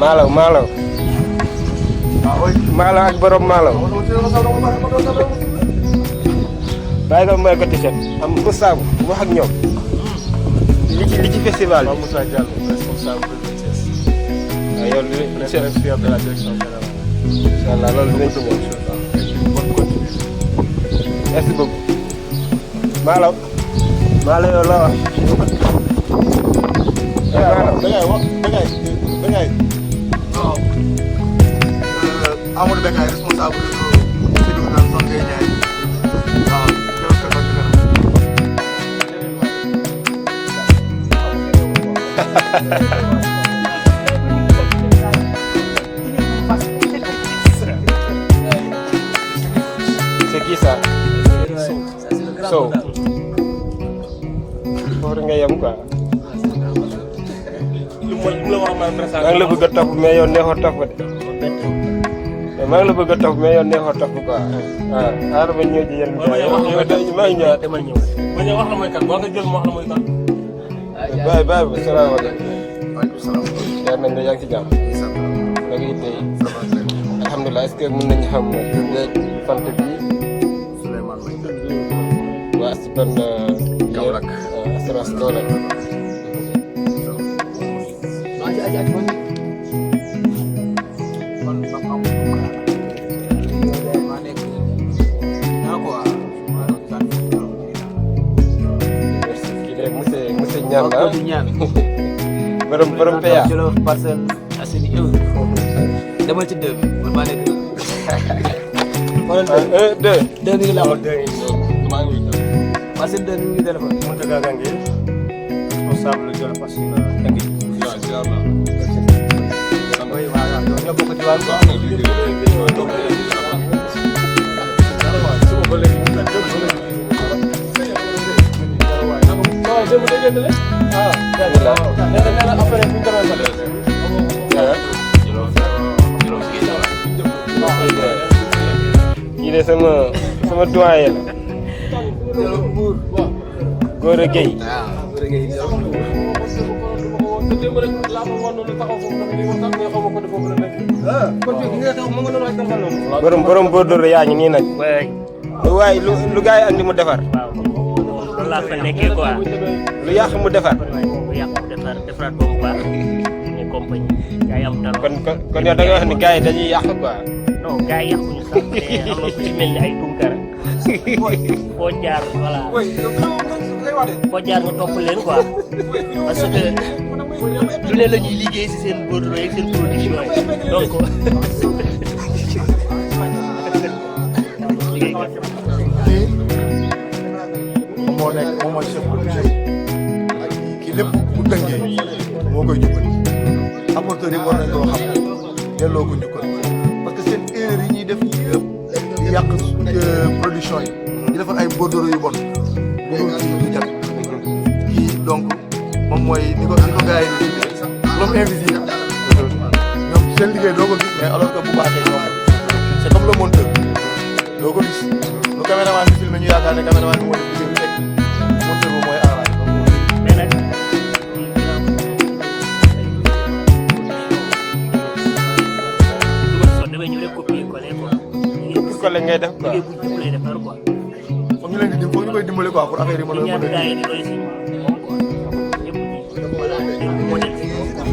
Malaw ak borom malaw bàyyi nga may ko t-shirt am Moustapha wax ak ñoom li ci festival bi. Moussa Diallo responsable de Thiès. yow li chef de la direction générale. incha allah loolu dinañ ci ñëw. Bonne continuité. merci beaucoup. Malaw yow la wax. Begay. waaw. Amadou Begay responsable de Sédhiou naan Son Gueye Ndiaye. waaw. C'est qui ça? Sow. Foofu nga yem quoi. maa ngi la bëgg a topp mais yow neexoo topp de. maa ngi la bëgg a topp mais yow neexoo topp quoi. waaw xaaral ma ñëw ci yéen. maa ngi ñëwaat. ma ñëw wax la mooy kan boo ko jël ma wax la mooy kan. bàyyi ba salaamaaleykum. Waaleykum salaam. yaa nañ la yaa ngi ci jàmm. da ngay tey. alhamdulilah est-ce que mën nañu xam tur beeg sant bi. Souleymane Mbaye. waa Aspen. Kaolack. assurance Kaolack. monsieur Niane la borom PA. Parcelles Assainies demal ci 2 bi man maa nekk. xoolal 2. 2 mi ngi la amoon. Parcelle 2 mi ngi téléphone. Mountaga Gangue responsable de la parcelle Gangue. ñoo bokk ci wàllu quoi. kii de sama doyen la. Gora Gueye. borom Bordeaux yaa ngi nii nag. waaye lu gars yi andi mu defar. waaw loolu laa fa nekkee quoi. lu yàq mu defar. lu yàq mu defaraat ba mu baax. ñu compagnie gars yi am talent. kon yow da nga wax ni gars yi dañuy yàq quoi. non gars yi yàquñu sax mais am na ku ci mel ni ay tunkara. foo jaar voilà. foo jaar nga topp leen quoi. parce que lu ne la ñuy liggéey si seen Bordeaux yeeg seen production yi donc. moom mooy chef de kii lépp bu dëngee moo koy jubbali apporteurs yi war nañ koo xam delloo ko njukkal parce que seen erreur yi ñuy def yëpp di yàq production yi di defar ay bordereaux yu bon mënul ci du jàpp kii donc moom mooy ni ko gars yi di l'homme invisible ñoom seen liggéey doo ko gis mais alors que bu baaxee ñoom c'est comme le monteur doo ko gis lu caméraman bi filmé ñu yaakaar ne caméraman bi moo def liggéey bi fekk monteur bi mooy arrangé mais nag soo demee ñu rek copier coller quoi. collègue ngay def quoi. liggéey bu jub lay defar quoi. foog ñu leen di foog ñu koy dimbali quoi pour affaire yi mën a ñaata mën gars a yi di roy si moom quoi. ñëpp ñu voilà modèle si moom quoi.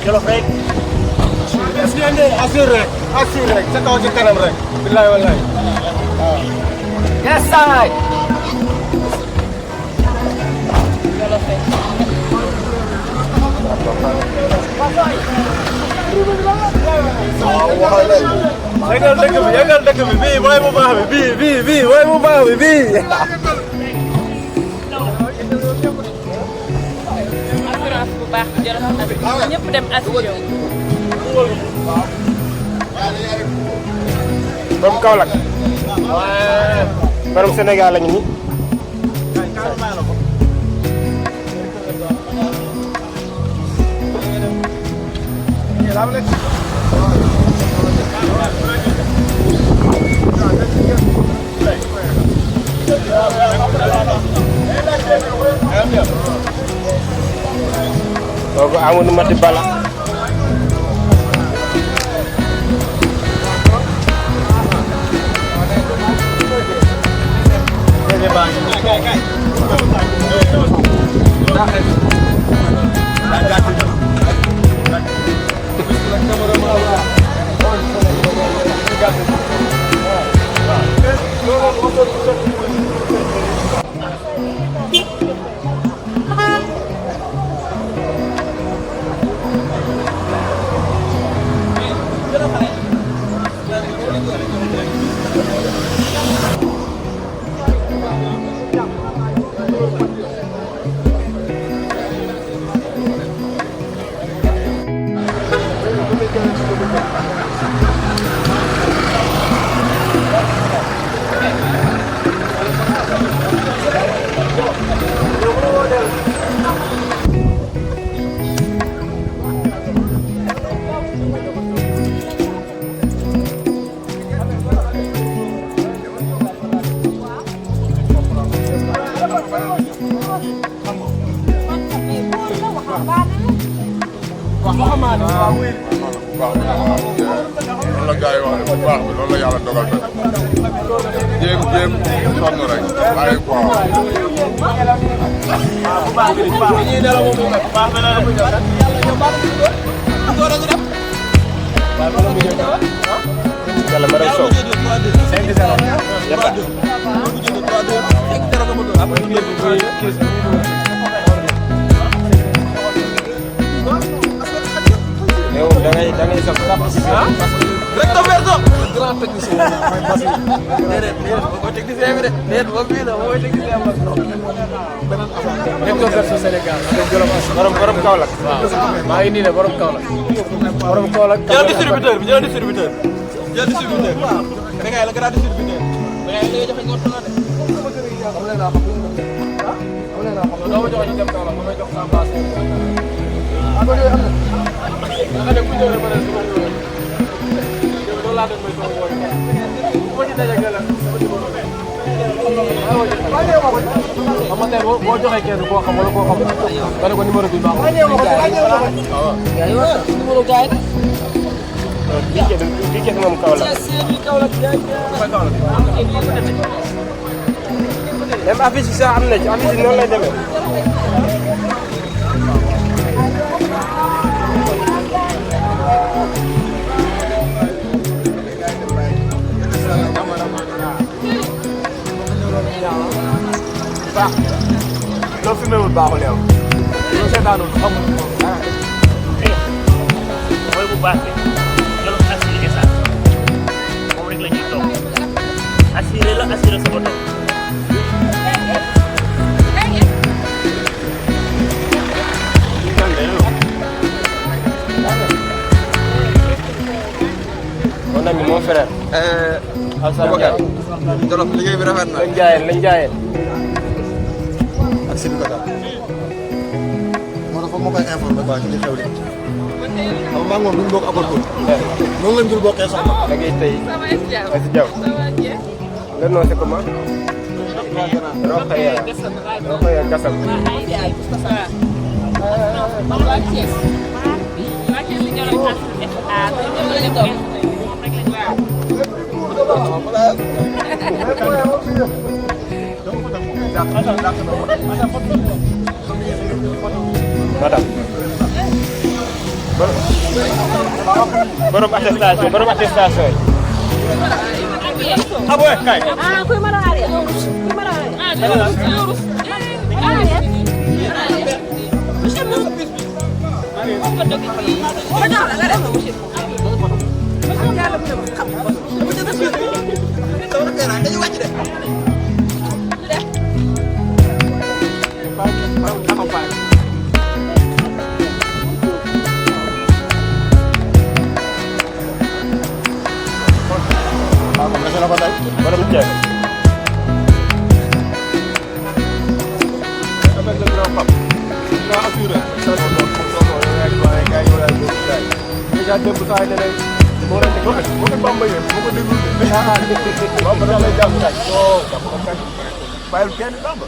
Jolof rek. Assure rek sa kaw ci kanam rek billahi wallahi Yes, side. Jolof rek. yëgal dëkk bi bii mooy bu baax bi bii mooy bu baax bi bii assurance bu baax Jolof ñëpp dem assuré wu. borom Kaolack borom Sénégal la ñu ni kooku Amadou Mati Bala loolu la gars yi wax bu baax bi loolu la yàlla dogal na jéem sonn rek bàyyi quoi. yàlla ma rek sow yow da ngay sax Rek to verso. Grand technicien. May basi. Déedéet ko technicien bi de. Déedéet boobu bii la mooy technicien ba. Beneen affaire. Rek to verso Sénégal. borom Kaolack Maa ngi nii de borom Kaolack. Borom Kaolack. jël distributeur bi jël distributeur jël distributeur da ngay la grand distributeur da ngay lay joxe ngor na de Doo ma joxe ñu dem Kaolack, ma may jox sama base. Xam nga tey boo joxee kenn koo xam wala koo xam nga ne ko numéro bi baax di ke moom Kaolack même affiche yi sax am na ci affiche yi noonu lay demee baax loo filmé wul baaxul yow loo seetaanul xamul mooy bu baax bi Jolof assuré ça moom rek la ñuy toog assuré la assuré sa bopp. mon ami mon frère Boubacar Jolof liggéey bi rafet na. lañ jaayeen ak Sidou Kata moo tax foog ma koy informé quoi ci li xew li xam nga maa ngi moom duñ bokk accord noonu lañ dul bokkee soxna da ngay tey ak si jaw nga noose comment Rokhaya Gassam madame borom attestation yi. Ah boy, kay. Ah, kuy marari. Kuy marari. Ah, Diorous. Borom Thiès. Avec le grand pape. Nga assuré. Déjà démb saa yi ne leen moo leen ko Bamba yéen moo ko déglu Bamba da lay jàpp kay bàyyil kenn Bamba